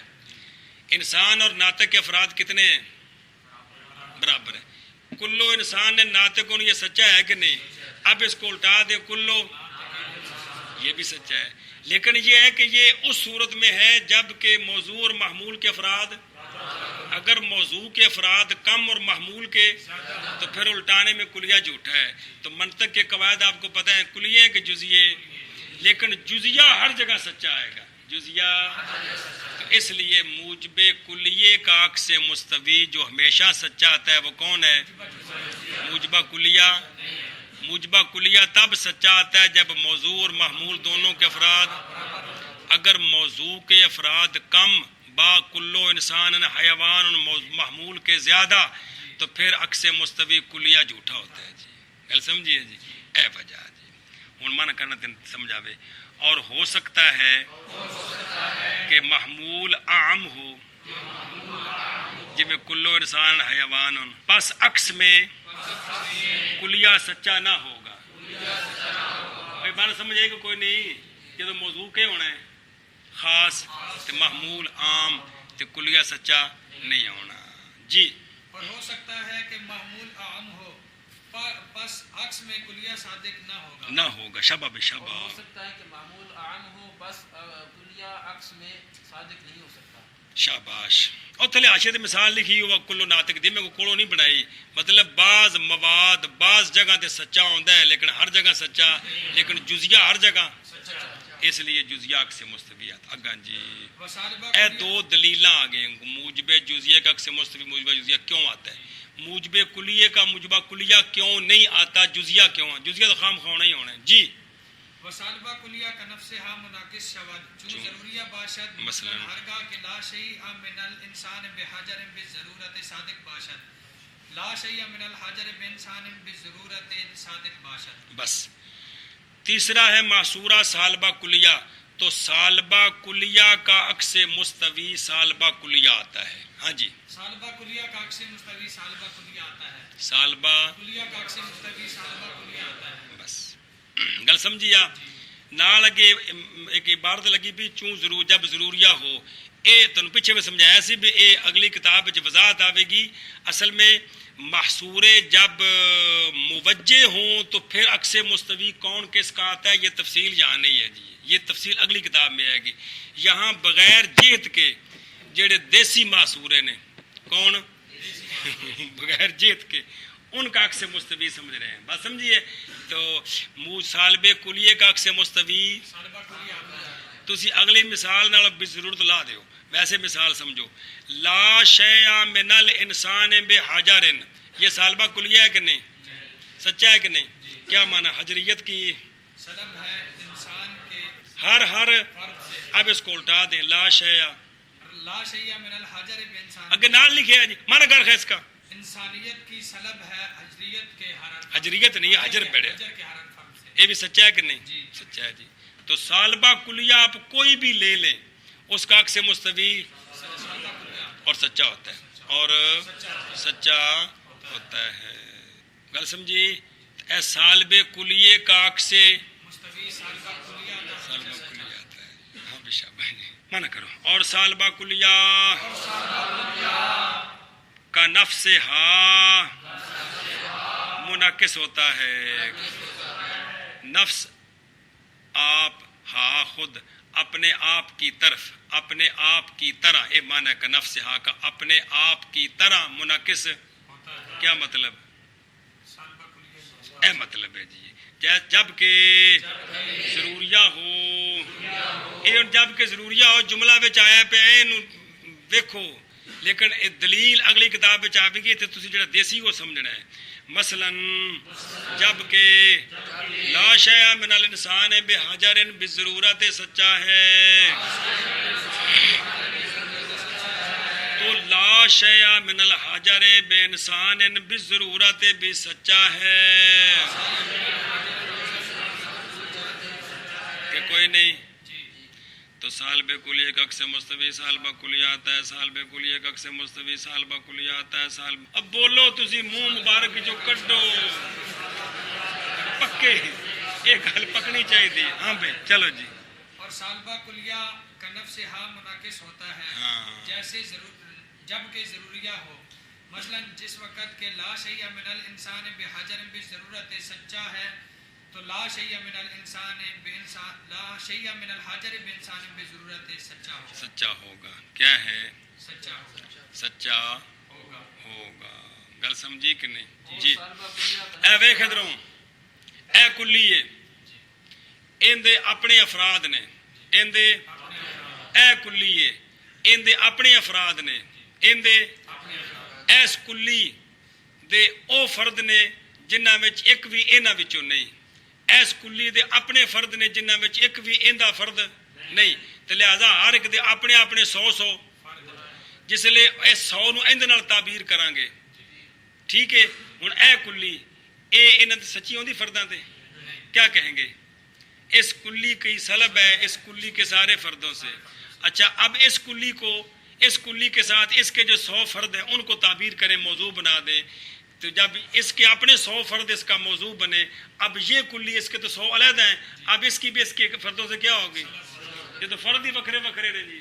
انسان اور ناطق کے افراد کتنے ہیں؟ برابر ہیں. کلو انسان نے ناطق یہ سچا ہے کہ نہیں؟ اب اس کو الٹا دے کلو، یہ بھی سچا ہے، لیکن یہ ہے کہ یہ اس صورت میں ہے جب کہ موضوع اور محمول کے افراد، اگر موضوع کے افراد کم اور محمول کے تو پھر الٹانے میں کلیہ جھوٹا ہے. تو منطق کے قواعد آپ کو پتہ ہے، کلیے کہ جزیے، لیکن جزیہ ہر جگہ سچا آئے گا، جزیہ. تو اس لیے موجب کلیے کا عکس مستوی جو ہمیشہ سچا آتا ہے وہ کون ہے؟ موجبہ کلیہ. موجبہ کلیہ تب سچا آتا ہے جب موضوع اور محمول دونوں کے افراد، اگر موضوع کے افراد کم با کلو انسان حیوان محمول کے زیادہ تو پھر عکس مستوی کلیہ جھوٹا ہوتا ہے. جی گل سمجھیے جی. اے وجہ جی ہوں من کرنا سمجھاوے. اور ہو سکتا ہے کہ محمول عام ہو جی میں کلو انسان حیوان، پس عکس میں کلیہ سچا نہ ہوگا. بھائی بات سمجھے کہ کوئی نہیں، یہ تو موضوع کے ہونا ہے خاص تے محمول عام تے کلیہ سچا نہیں ہونا. جی اور ہو سکتا ہے کہ محمول عام ہو بس عکس میں کلیہ صادق نہ ہوگا. شاباش شاباش. ہو سکتا ہے کہ معمول عام ہو بس کلیہ عکس میں صادق نہیں ہو سکتا. شاباش. اور تھلے حاشیے تے مثال لکھی ہوا کلو ناطق دی، میں کوڑوں نہیں بنائی، مطلب بعض مواد بعض جگہ تے سچا ہوندا ہے لیکن ہر جگہ سچا، لیکن جزیہ ہر جگہ، اس لیے جزیہ عکس مستویات. اگاں جی اے دو دلیلاں آ گئیں. موجب جزیہ کا عکس مستوی موجبہ جزیہ کیوں آتا ہے؟ موجب کلیے کا موجبہ کلیہ کیوں نہیں آتا؟ جزیہ کیوں؟ جزیہ تو خام خواہ نہیں ہونا ہے. جی وسالبہ کلیہ کا نفسها مناقص شود چون ضروریہ باشد مثلا ہرگاہ کہ لا شیء من الانسان بحجر بالضرورت صادق باشد. لا شيء من الحجر بإنسان بضرورت صادق باشد. بس تیسرا ہے محصورہ سالبہ کلیہ. تو سالبہ کلیہ کا عکس مستوی سالبہ کلیہ آتا ہے. ہاں جی سالبہ کلیہ کا عکس مستوی سالبہ کلیہ آتا ہے. سالبہ کلیہ کا عکس مستوی سالبہ کلیہ آتا ہے. بس گل سمجھیا. نال اگے ایک عبارت لگی بھی چوں ضرور جب ضروریہ ہو. اے تن پیچھے میں سمجھایا سی بھی اے اگلی کتاب وچ وضاحت آوے گی. اصل میں محصورے جب موجہ ہوں تو پھر عکس مستوی کون کس کا آتا ہے یہ تفصیل یہاں نہیں ہے جی. یہ تفصیل اگلی کتاب میں آئے گی. یہاں بغیر جہت کے جڑے دیسی محصورے نے کون بغیر جہت کے ان کا عکس مستوی سمجھ رہے ہیں. بات سمجھیے. تو منہ سالب کلیے کا عکس مستوی سالبہ کلیہ آتا ہے. تسی اگلی مثال نال بضرورت لا دیو. ویسے مثال سمجھو لا شیء من الانسان بحجر. یہ سالبہ کلیہ ہے کہ نہیں؟ سچا ہے کہ نہیں؟ کیا معنی حجریت کی سلب ہے انسان کے ہر فرد سے. اب اس کو الٹا دیں لا شیء لا شیء من الحجر بإنسان. اگے نال لکھے ہے جی معنی کر ہے اس کا انسانیت کی سلب ہے حجریت کے ہر حجریت نہیں حجر پڑے. حجر کے ہر فرد سے. یہ بھی سچا ہے کہ نہیں؟ جی. سچا ہے جی. تو سالبہ کلیہ آپ کوئی بھی لے لیں اس کا عکس مستوی سالبہ کلیہ اور سچا ہوتا ہے اور سچا ہوتا ہے. گل سمجھی. اے سالب کلیے کا عکس مستوی سالبہ کلیہ آتا ہے. سالبہ کلیہ آتا ہے. ہاں بے شاباش جی منع کرو. اور سالبہ کلیہ کا نفس ہا منعکس ہوتا ہے. نفس آپ ہا خود اپنے آپ کی طرف اپنے آپ کی طرح. اے معنی کا نفس ہا کا اپنے آپ کی طرح منعکس. کیا مطلب؟ سالبہ کلیہ اے مطلب ہے جی جب کہ ضروریہ ہو. یہ جب کہ ضروریہ ہو جملہ بچ آیا پہ ویکھو. لیکن اے دلیل اگلی کتاب بچ آئے گی تو تسی جڑا دیسی وہ سمجھنا ہے. مثلا جب کہ لا شیء من الانسان بحجر بضرورت سچا ہے تو لا شیء من الحجر بے انسان بضرورت بھی سچا ہے کہ کوئی نہیں. تو سالب کلیہ کا عکس مستوی سالبہ کلیہ آتا ہے. سالب کلیہ کا عکس مستوی سالبہ کلیہ آتا ہے. اب بولو تسی منہ مبارک جو کڈو پکے ایک گل پکنی چاہیے تھی. ہاں بھائی چلو جی. اور سالبہ کلیہ کا نفس ہا منعکس ہوتا ہے. ہاں. جیسے جب کہ ضروریہ ہو. مثلا جس وقت کہ لا شیء من الانسان بحجر بضرورت سچا ہے تو لا شیء من الانسان لا شیء من الحجر بانسان بضرورت سچا ہوگا. سچا ہوگا. کیا ہے؟ سچا ہوگا. سچا ہوگا. ہوگا. گل سمجھی کہ نہیں؟ اور جی. سالبہ کلیہ کا اے ویکھ ادھروں اے کلیے ایندے اپنے افراد نے. ایندے اے کلیے ایندے اپنے افراد نے. ایندے ایس کلی دے او فرد نے جنہاں وچ ایک بھی انہاں وچوں نہیں. ایس کلی دے اپنے فرد نے جنہاں وچ ایک بھی ایندا فرد نہیں. تے لہذا ہر ایک دے اپنے اپنے 100 جس لئے اے 100 نو ایندے نال تعبیر کران گے. ٹھیک ہے. ہن اے کلی اے انہاں تے سچی ہوندی فرداں تے کیا کہیں گے؟ اس کلی کی سلب ہے اس کلی کے سارے فردوں سے. اچھا اب اس کلی کو اس کلی کے ساتھ اس کے جو 100 فرد ہیں ان کو تعبیر کریں موضوع بنا دیں. تو جب اس کے اپنے 100 فرد اس کا موضوع بنے اب یہ کلی اس کے تو 100 علیحدہ ہیں. اب اس کی بھی اس کے فردوں سے کیا ہوگی؟ یہ تو فرد ہی وکھرے وکھرے رہیں جی.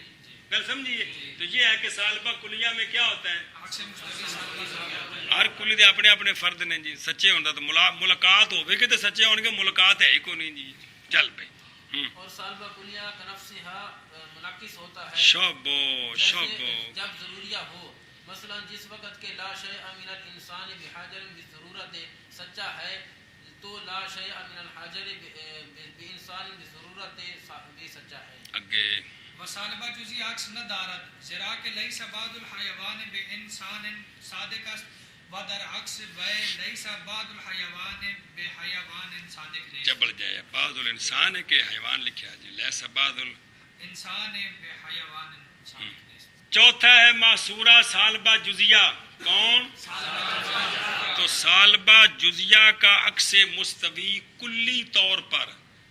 گل سمجھیے. تو یہ ہے کہ سالبہ کلیہ میں کیا ہوتا ہے عکس مستوی سالبہ کلیہ آتا ہے. ہر کلی دے اپنے اپنے فرد نے جی. سچے ہوتا تو ملاقات ہوگی کہ تو سچے ہونے کے ملاقات ہے ہی کو نہیں جی. چل بھائی. اور سالبہ کلیہ کا نفس ہا منعکس ہوتا ہے. شابو شابو. جب ضروریہ ہو. مثلا جس وقت کہ لا شیء من الانسان بحجر بضرورت سچا ہے تو لا شیء من الحجر بانسان بضرورت بھی سچا ہے. اگے وسالبہ جزی عکس نہ دارد زرا کہ لیس بعض الحیوان بانسان صادق است و در عکس و لیس بعض الحیوان بحیوان صادق نیست. جبڑ جائے بعض الانسان ہے کہ حیوان لکھا جی. لیس بعض انسان بحیوان صادق نیست. چوتھا ہے محصورہ سالبہ جزیہ. کون؟ سالبہ سالبہ جزیہ کا عکس مستوی کلی طور پر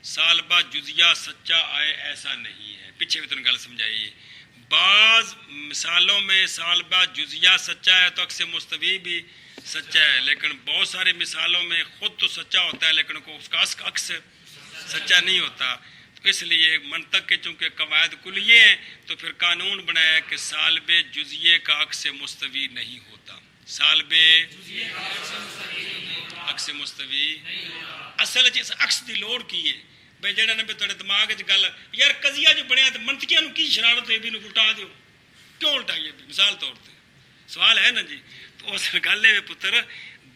سالبہ جزیہ سچا آئے ایسا نہیں ہے. پیچھے بھی تم گل سمجھائیے. بعض مثالوں میں سالبہ جزیہ سچا ہے تو عکس مستوی بھی سچا ہے، لیکن بہت ساری مثالوں میں خود تو سچا ہوتا ہے لیکن اس کا عکس سچا نہیں ہوتا. تو اس لیے منطق کے چونکہ قواعد کلیے ہیں تو پھر قانون بنایا ہے کہ سالب جزیے کا عکس مستوی نہیں ہوتا. سالب عکس مستوی اصل چ عکس دی لوڑ کی ہے بھائی جہاں نے تھوڑے دماغ گل یار قضیہ جو بنیا تو منطقیاں کی شرارت ہے بھی الٹا دیو کیوں الٹائیے بھی مثال طور پہ سوال ہے نا جی. تو اس گل ہے پتر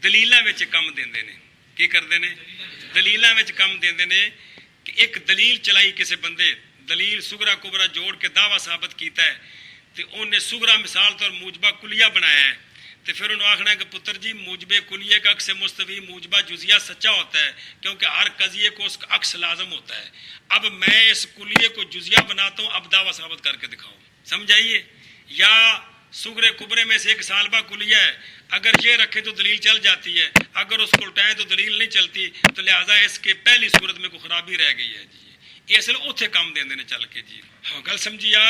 دلیلاں وچ کم دیندے نے. کی کرتے ہیں؟ دلیلاں وچ کم دیندے نے کہ ایک دلیل چلائی کسی بندے دلیل سگرا کبرا جوڑ کے دعویٰ ثابت کیتا ہے تو انہیں سگرا مثال طور موجبہ کلیہ بنایا ہے تو پھر انہوں آخنا ہے کہ پتر جی موجب کلیے کا عکس مستوی موجبہ جزیہ سچا ہوتا ہے کیونکہ ہر قضیے کو اس کا عکس لازم ہوتا ہے. اب میں اس کلیے کو جزیہ بناتا ہوں اب دعویٰ ثابت کر کے دکھاؤں. سمجھائیے. یا سگرے کبرے میں سے ایک سالبہ کلیہ ہے اگر یہ رکھے تو دلیل چل جاتی ہے اگر اس کو الٹائیں تو دلیل نہیں چلتی تو لہٰذا اس کے پہلی صورت میں کوئی خرابی رہ گئی ہے جی. یہ اصل اتنے کام دیں دینے چل کے جی. ہاں گل سمجھیا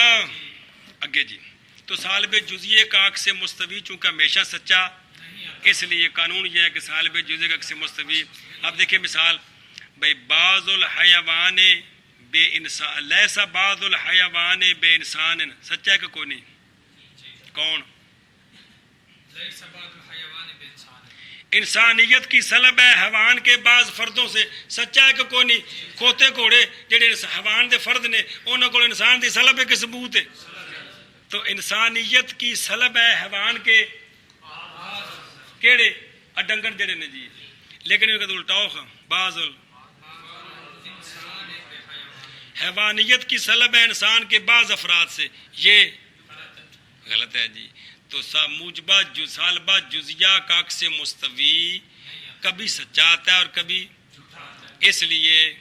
اگے جی. تو سالب جزیے کا عکس مستوی چونکہ ہمیشہ سچا اس لیے قانون یہ ہے کہ سالب جزیے کا عکس مستوی. اب دیکھیں مثال بھائی بعض الحیوان بے انسان لیسا بعض الحیوان بے انسان سچا ہے کہ کوئی نہیں؟ کون؟ انسانیت کی سلب ہے حیوان کے بعض فردوں سے سچا ہے کہ کوئی نہیں؟ کھوتے گھوڑے جڑے حیوان دے فرد نے انہوں کو انسان دی سلب ہے کہ ثبوت ہے؟ تو انسانیت کی سلب ہے حیوان کے کیڑے ڈنگر جڑے نے جی. لیکن ان کا تو الٹاؤ خواہ بعض حیوانیت کی سلب ہے انسان کے بعض افراد سے یہ غلط ہے جی. تو موجبہ سالبہ جزیہ کا عکس مستوی کبھی سچا آتا ہے اور کبھی اس لیے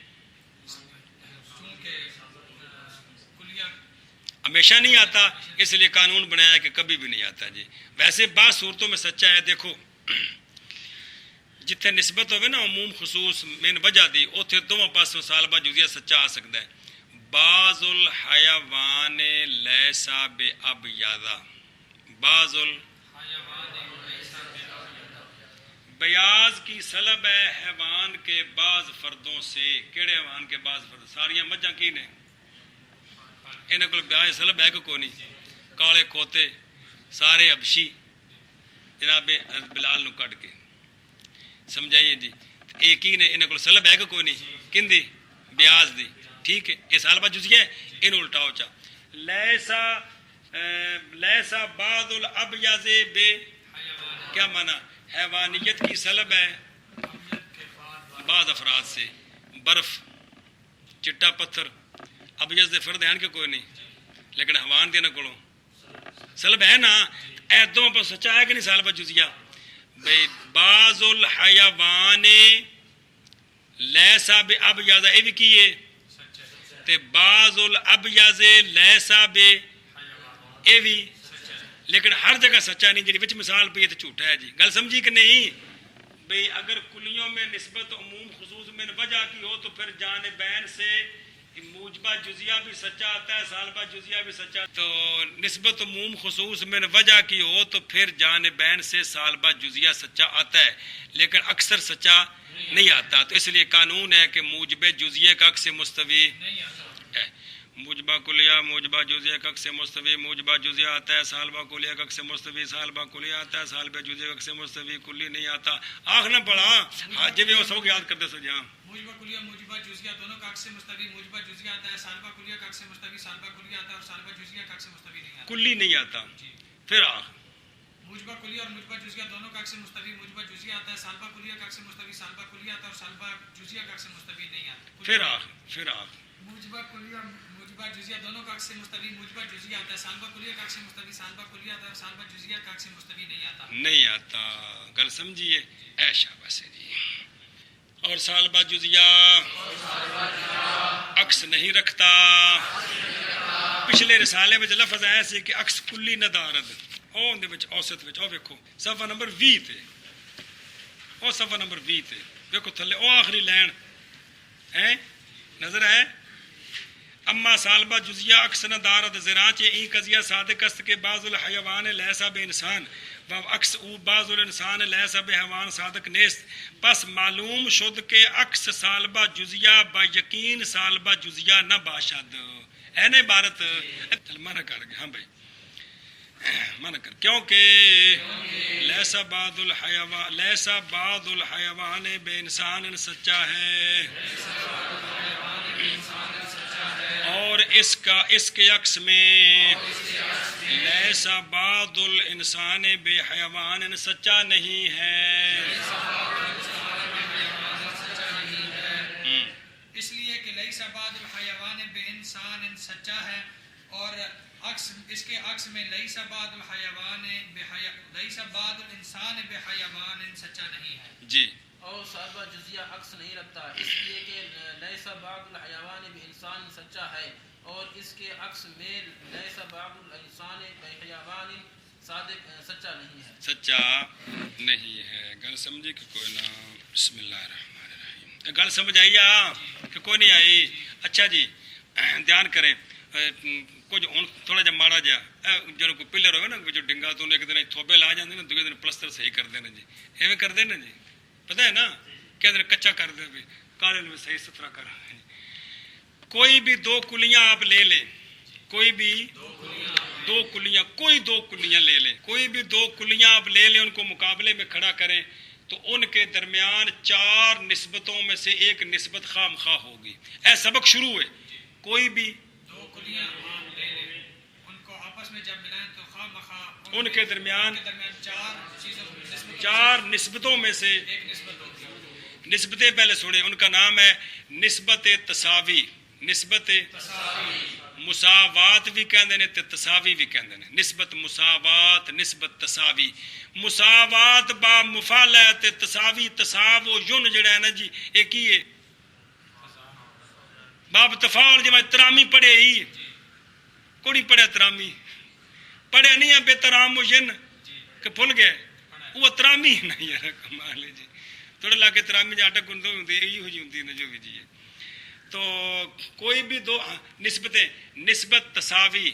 ہمیشہ نہیں آتا اس لیے قانون بنایا کہ کبھی بھی نہیں آتا جی. ویسے بعض صورتوں میں سچا ہے. دیکھو جتنے نسبت ہوئے نا عموم خصوص من وجہ دی اتنے دونوں پاسوں سالبہ جزیہ سچا آ سکتا ہے. بعض الحیوان لیسا بے اب یادا بعض بیاض کی سلب ہے حیوان کے بعض فردوں سے. کیڑے حیوان کے بعض فرد؟ ساریاں مجھاں کی نے انہوں کو بیاض سلب ہے کہ کوئی نہیں؟ کالے کھوتے سارے حبشی جناب بلال نو کٹ کے سمجھائیے جی. ایک ہی نے انہوں کو سلب ہے کہ کوئی نہیں؟ کن دی؟ بیاض دی. ٹھیک ہے یہ سالبہ جزیہ ہے. انہوں الٹاؤ چا لیسا بعض الابیض بے کیا مانا حیوانیت کی سلب ہے بعض افراد سے. برف چٹا پتھر ابیض دے فرد ہیں کہ کوئی نہیں لیکن حیوان دے نہ کولوں سلب ہے نا. اے دونوں پر سچا ہے کہ نہیں سالبہ جزیہ؟ بھئی بعض الحیوان لیسا بے ابیض اے بھی کیے تے بعض الابیض لیسا بے اے بھی لیکن ہر جگہ سچا نہیں. جی وچ مثال پہ یہ تو جھوٹا ہے جی. گل سمجھی کہ نہیں؟ بھئی اگر کلیوں میں نسبت عموم خصوص من وجہ کی ہو تو پھر جانبین سے موجبہ جزیہ بھی سچا آتا ہے سالبہ جزیہ بھی سچا. تو نسبت عموم خصوص من وجہ کی ہو تو پھر جانبین سے سالبہ جزیہ سچا آتا ہے لیکن اکثر سچا نہیں آتا. تو اس لیے قانون ہے کہ موجب جزیہ کا عکس مستوی ہے. موجبہ کلیہ موجبہ جزیہ کا عکس مستوی موجبہ جزیہ آتا ہے سالبہ کلیہ کا عکس مستوی سالبہ کلیہ آتا ہے سالبہ جزیہ کا عکس مستوی کلی نہیں آتا. آخنا پڑا آج بھی وہ سب یاد کرتے سو جہاں موجبہ کلیہ موجبہ جزیہ دونوں کا عکس مستوی موجبہ جزیہ آتا ہے سالبہ کلیہ کا عکس مستوی سالبہ کلیہ آتا ہے اور سالبہ جزیہ کا عکس مستوی نہیں آتا. کلی نہیں آتا. پھر موجبہ کلیہ اور موجبہ جزیہ دونوں کا عکس مستوی موجبہ جزیہ آتا ہے سالبہ کلیہ کا عکس مستوی سالبہ کلیہ آتا ہے اور سالبہ جزیہ کا عکس مستوی نہیں آتا. پھر موجبہ کلیہ موجبہ جزیہ دونوں کا عکس مستوی موجبہ جزیہ آتا ہے سالبہ کلیہ کا عکس مستوی سالبہ کلیہ آتا ہے اور سالبہ جزیہ کا عکس مستوی نہیں آتا. گل سمجھیے اے شاباش جی. اور سالبہ جزیہ عکس نہیں رکھتا. پچھلے رسالے میں لفظ آیا سی کہ عکس کلی ندارد اوسط او ویکھو صفحہ نمبر 20 تے وہ صفحہ نمبر 20 تے دیکھو تھلے وہ آخری لین ہے نظر ہے اما سالبہ جزیہ اکسن دارت زراچ این قضیہ صادق است کہ بعض الحیوان لیسا بے انسان و اکس او بعض الانسان لیسا بے حیوان صادق نیست پس معلوم شد کہ اکس سالبہ جزیہ با یقین سالبہ جزیہ نہ باشد ہے نا عبارت چل مانا کر گئے ہاں بھائی مانا کر کیونکہ لیسا بعض الحیوان بے انسان سچا ہے اور اس کے عکس میں لیسا بعض الانسان بے حیوان سچا نہیں ہے اس لیے کہ لیسا بعض الحیوان بے انسان سچا ہے اور اس کے عکس میں لیسا بعض الحیوان لیسا بعض الانسان بے حیوان سچا نہیں ہے جی اور صاحبہ جزیہ عکس نہیں رکھتا اس لیے کہ لیسا بعض الحیوان بے انسان سچا ہے اور اس کے عکس میں لیسا بعض الانسان بے حیوان صادق سچا نہیں ہے گل سمجھے کہ کوئی نہ بسم اللہ الرحمن الرحیم گل سمجھ آئی کہ کوئی نہیں آئی اچھا جی دھیان کریں کچھ ہوں تھوڑا جا ماڑا جا جب کوئی پلر ہوگا نا جو ڈنگا تو ایک دن تھوبے لا جاتے نا دوسرے دن پلسٹر صحیح کر دینا جی ایویں کر دینا جی پتہ ہے نا کہ دن کچا کر دے بھی کالے میں صحیح ستھرا کر کوئی بھی دو کلیاں آپ لے لیں کوئی بھی دو کلیاں لے لیں کوئی بھی دو کلیاں آپ لے لیں ان کو مقابلے میں کھڑا کریں تو ان کے درمیان 4 نسبتوں میں سے ایک نسبت خواہ مخواہ ہوگی اے سبق شروع ہے کوئی بھی دو کلیاں آپ لے لیں ان کو آپس میں جب ملائیں تو خواہ مخواہ ان کے درمیان 4 نسبتوں میں سے ایک نسبت ہوتی ہے نسبتیں پہلے سنیں ان کا نام ہے نسبت تساوی نسبت مساوات بھی کہندے نے تے تساوی بھی کہندے نے نسبت مساوات نسبت تساوی مساوات با مفعل ہے تے تساوی تساو یون جڑا ہے نا جی یہ کی ہے باب تفاعل جو میں ترامی پڑھے ہی کوئی پڑھے ترامی پڑھے نہیں ہے بے ترام و ین کہ بھول گئے وہ ترامی نہیں ہے کمال ہے جی تھوڑا لا کے ترامی جی آٹا گندو ہوندی یہی ہو جی ہوندی نا جو بھی جی تو کوئی بھی دو نسبتیں نسبت تساوی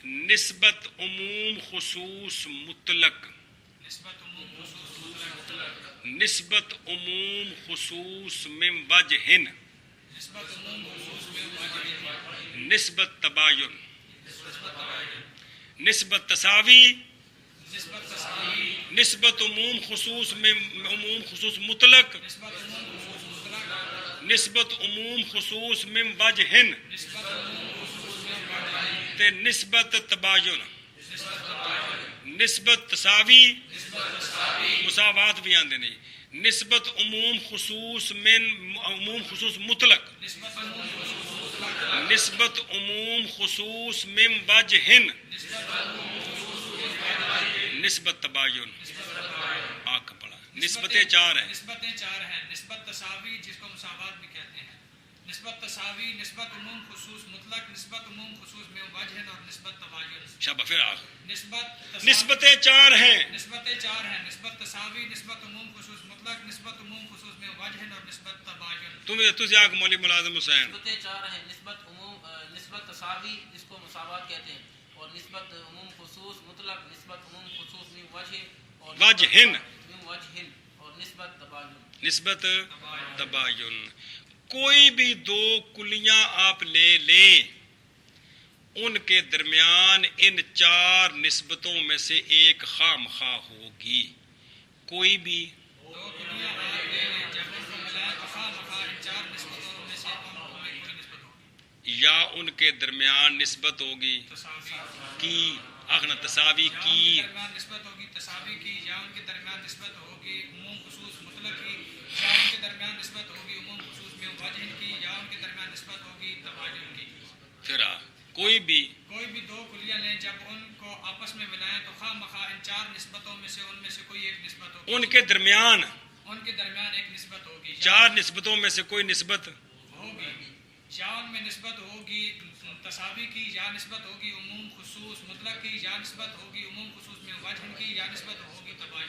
نسبت عموم خصوص مطلق نسبت عموم خصوص من وجہ نسبت تباین نسبت تساوی نسبت عموم خصوص مطلق نسبت عموم خصوص من وجہ تے نسبت تباین نسبت تساوی مساوات بھی آندے نہیں نسبت عموم خصوص مطلق نسبت عموم خصوص من وجہ نسبت تباین آنکھ پڑا نسبتیں 4 ہیں نسبت تساوی جس کو مساوات بھی کہتے ہیں نسبت تساوی نسبت عموم خصوص مطلق نسبت عموم خصوص میں وجہ اور نسبت تباین شابہ پھر آخر نسبتیں 4 ہیں نسبت تساوی نسبت عموم خصوص مطلق نسبت عموم خصوص میں وجہ اور نسبت تباین تم آگ مولی ملازم حسین نسبتیں 4 ہیں نسبت تساوی جس کو مساوات کہتے ہیں اور نسبت عموم خصوص مطلق نسبت عموم خصوص میں وجہ اور نسبت تباین کوئی بھی دو کلیاں آپ لے لیں ان کے درمیان ان 4 نسبتوں میں سے ایک خواہ مخواہ ہوگی کوئی بھی یا ان کے درمیان نسبت ہوگی کی اخنا تساوی کی نسبت ہوگی تساوی کی یا ان کے درمیان نسبت ہوگی عموم خصوص مطلق کی یا ان کے درمیان نسبت ہوگی عموم خصوص میں وجہ کی یا ان کے درمیان نسبت ہوگی تباین کی پھر کوئی بھی دو کلیاں لیں جب ان کو آپس میں ملائیں تو خواہ مخواہ ان 4 نسبتوں میں سے کوئی ایک نسبت ہوگی ان کے درمیان ایک نسبت ہوگی 4 نسبتوں میں سے کوئی نسبت ہوگی یا ان میں نسبت ہوگی تساوی کی یا نسبت ہوگی عموم خصوص مطلق کی یا نسبت ہوگی عموم خصوص میں وجہ کی یا نسبت ہوگی تباین